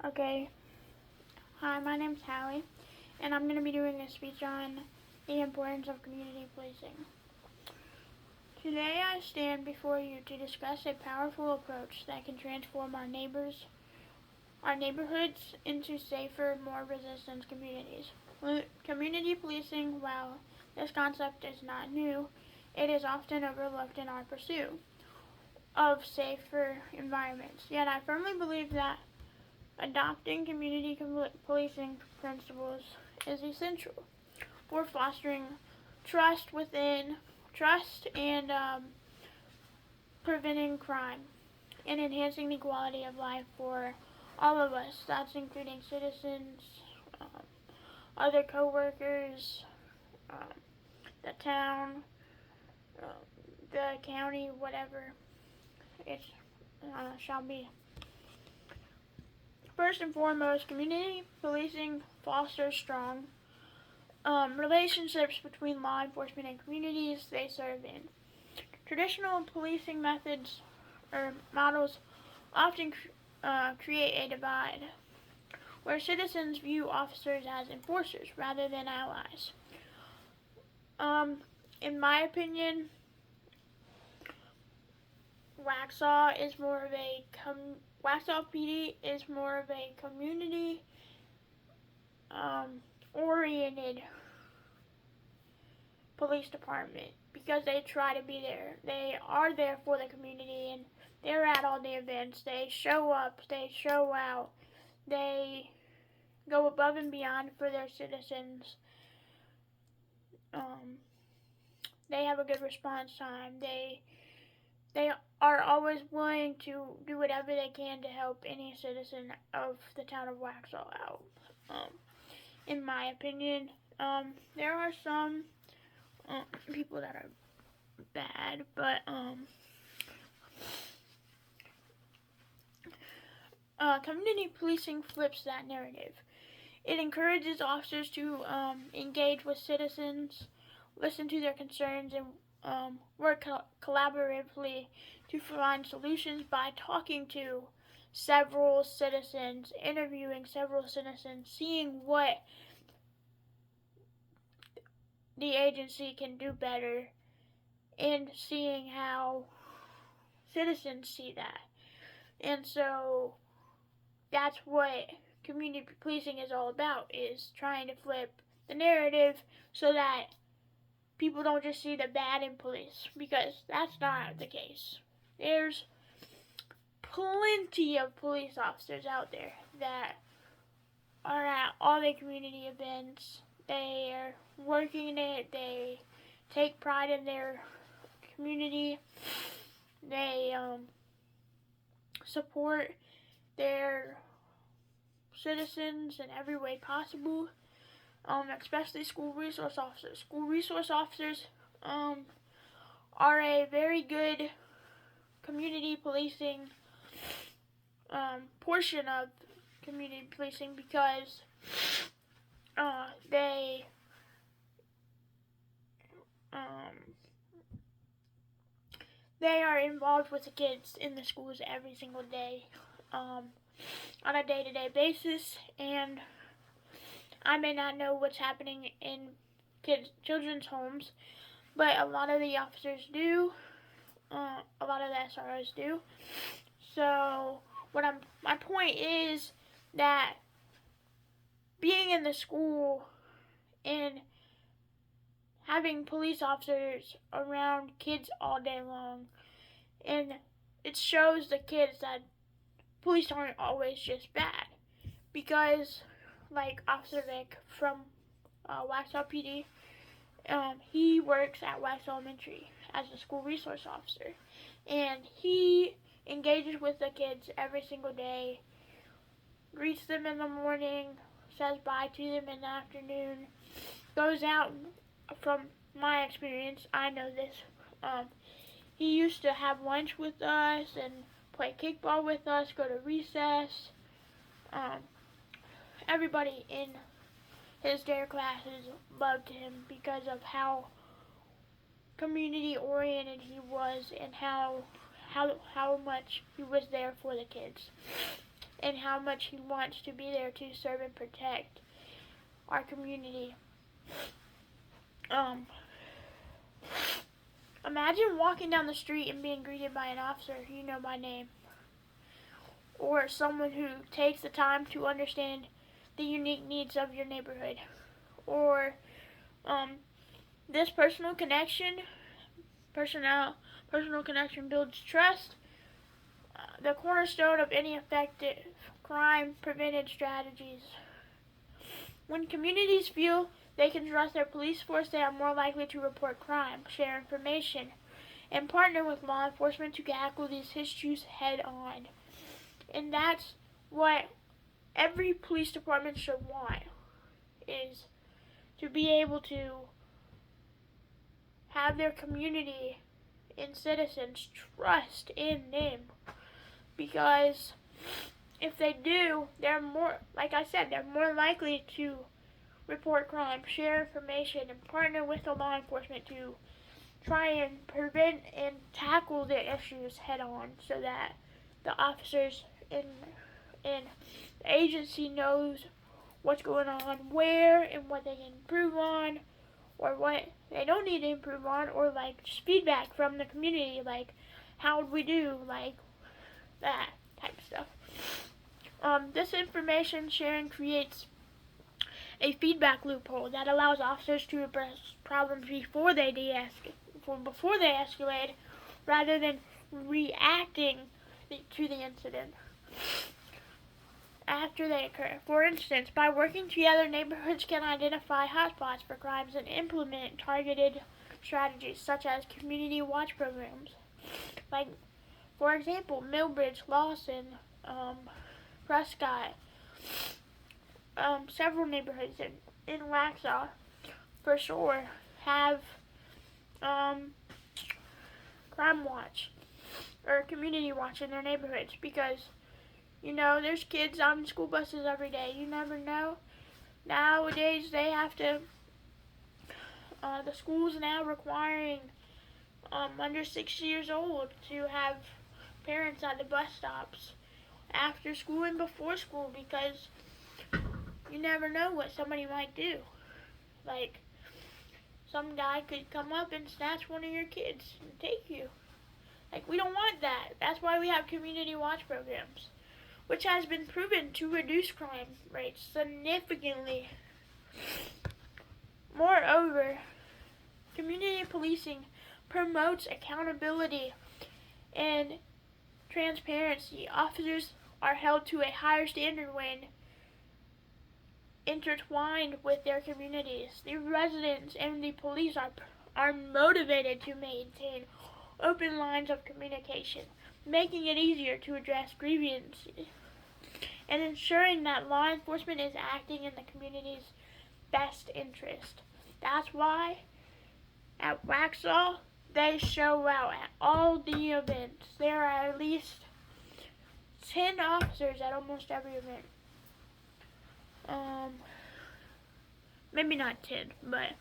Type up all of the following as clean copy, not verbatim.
Okay, hi, my name's Hallie, and I'm going to be doing a speech on the importance of community policing. Today I stand before you to discuss a powerful approach that can transform our neighborhoods into safer, more resistant communities. Community policing, while this concept is not new, it is often overlooked in our pursuit of safer environments. Yet I firmly believe that adopting community policing principles is essential for fostering trust and preventing crime and enhancing the quality of life for all of us. That's including citizens, um, other coworkers, um, the town, uh, the county, whatever it shall be. First and foremost, community policing fosters strong relationships between law enforcement and communities they serve in. Traditional policing methods or models often create a divide where citizens view officers as enforcers rather than allies. In my opinion, Waxhaw PD is more of a community oriented police department because they try to be there. They are there for the community and they're at all the events. They show up, they show out, they go above and beyond for their citizens. They have a good response time. They are always willing to do whatever they can to help any citizen of the town of Waxhaw out. In my opinion, there are some people that are bad, but community policing flips that narrative. It encourages officers to engage with citizens, listen to their concerns, and work collaboratively to find solutions by talking to several citizens, interviewing several citizens, seeing what the agency can do better, and seeing how citizens see that. And so that's what community policing is all about, is trying to flip the narrative so that people don't just see the bad in police, because that's not the case. There's plenty of police officers out there that are at all the community events. They are working it. They take pride in their community. They support their citizens in every way possible, especially school resource officers. School resource officers are a very good community policing portion of community policing because they are involved with the kids in the schools every single day, on a day-to-day basis, and I may not know what's happening in children's homes, but a lot of the officers do. A lot of the SROs do. So my point is that being in the school and having police officers around kids all day long, and it shows the kids that police aren't always just bad, because like Officer Vic from Waxhaw PD, he works at Wax Elementary as a school resource officer, and he engages with the kids every single day, greets them in the morning, says bye to them in the afternoon, goes out. From my experience, I know this. He used to have lunch with us and play kickball with us, go to recess. Everybody in his dare classes loved him because of how community oriented he was and how much he was there for the kids. and how much he wants to be there to serve and protect our community. Imagine walking down the street and being greeted by an officer you know by name, or someone who takes the time to understand the unique needs of your neighborhood, or this personal connection builds trust, the cornerstone of any effective crime prevention strategies. When communities feel they can trust their police force, they are more likely to report crime, share information, and partner with law enforcement to tackle these issues head on. And that's what every police department should want, is to be able to have their community and citizens trust in them. Because if they do, they're more, like I said, they're more likely to report crime, share information, and partner with the law enforcement to try and prevent and tackle the issues head on, so that the officers and the agency knows what's going on, where, and what they can improve on, or what they don't need to improve on, or like just feedback from the community, like how would we do, like that type of stuff. This information sharing creates a feedback loophole that allows officers to address problems before they escalate, rather than reacting to the incident after they occur. For instance, by working together, neighborhoods can identify hotspots for crimes and implement targeted strategies such as community watch programs. Like, for example, Millbridge, Lawson, Prescott, several neighborhoods in Waxhaw for sure have crime watch or community watch in their neighborhoods, because there's kids on school buses every day. You never know. Nowadays they have to, the schools now requiring under 6 years old to have parents at the bus stops after school and before school, because you never know what somebody might do. Like, some guy could come up and snatch one of your kids and take you. Like, we don't want that. That's why we have community watch programs, which has been proven to reduce crime rates significantly. Moreover, community policing promotes accountability and transparency. Officers are held to a higher standard when intertwined with their communities. The residents and the police are motivated to maintain open lines of communication, making it easier to address grievances and ensuring that law enforcement is acting in the community's best interest. That's why at Waxhaw they show out at all the events. There are at least 10 officers at almost every event. Maybe not 10, but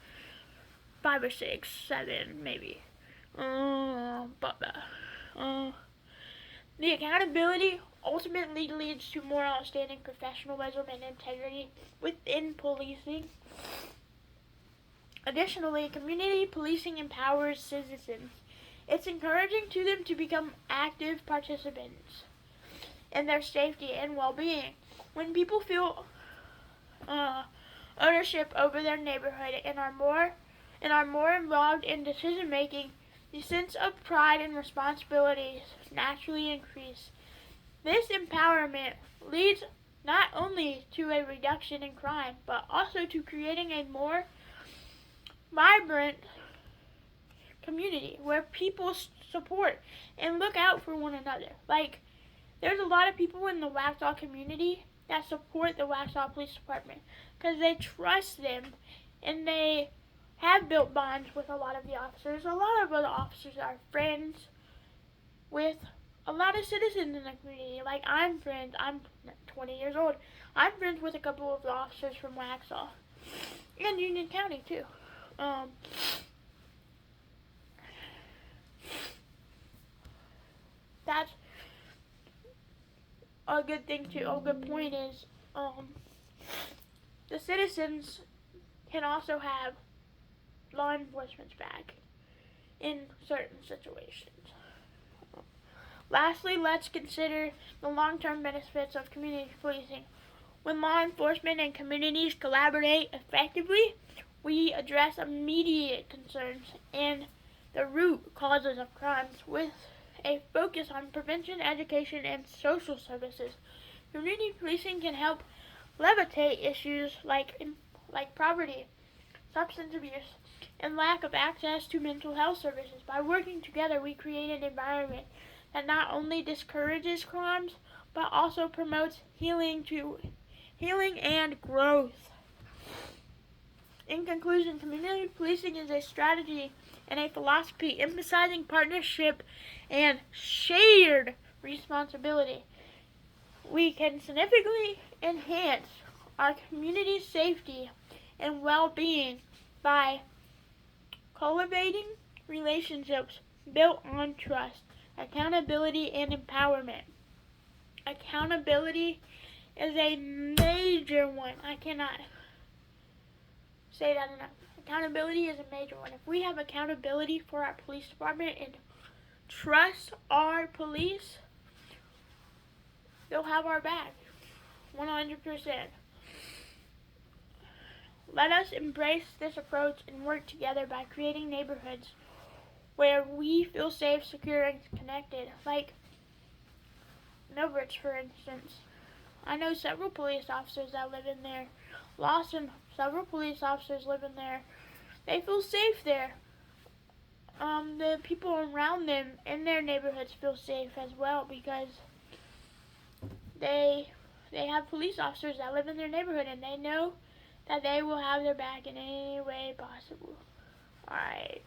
5 or 6, 7 maybe. The accountability ultimately leads to more outstanding professionalism and integrity within policing. Additionally, community policing empowers citizens. It's encouraging to them to become active participants in their safety and well-being. When people feel ownership over their neighborhood and are more involved in decision making, the sense of pride and responsibility naturally increase. This empowerment leads not only to a reduction in crime, but also to creating a more vibrant community where people support and look out for one another. Like, there's a lot of people in the Waxhaw community that support the Waxhaw Police Department because they trust them, and they have built bonds with a lot of the officers. A lot of other officers are friends with a lot of citizens in the community. Like, I'm 20 years old. I'm friends with a couple of the officers from Waxhaw and Union County too. a good thing too, a good point is the citizens can also have law enforcement's back in certain situations. Lastly, let's consider the long-term benefits of community policing. When law enforcement and communities collaborate effectively, we address immediate concerns and the root causes of crimes with a focus on prevention, education, and social services. Community policing can help alleviate issues like poverty, substance abuse, and lack of access to mental health services. By working together, we create an environment that not only discourages crimes, but also promotes healing and growth. In conclusion, community policing is a strategy and a philosophy emphasizing partnership and shared responsibility. We can significantly enhance our community's safety and well-being by cultivating relationships built on trust, accountability, and empowerment. Accountability is a major one. I cannot say that enough. Accountability is a major one. If we have accountability for our police department and trust our police, they'll have our back 100%. Let us embrace this approach and work together by creating neighborhoods where we feel safe, secure, and connected. Like Millbridge, for instance. I know several police officers that live in there. Lawson, several police officers live in there. They feel safe there. The people around them in their neighborhoods feel safe as well because they have police officers that live in their neighborhood and they know that they will have their back in any way possible. Alright.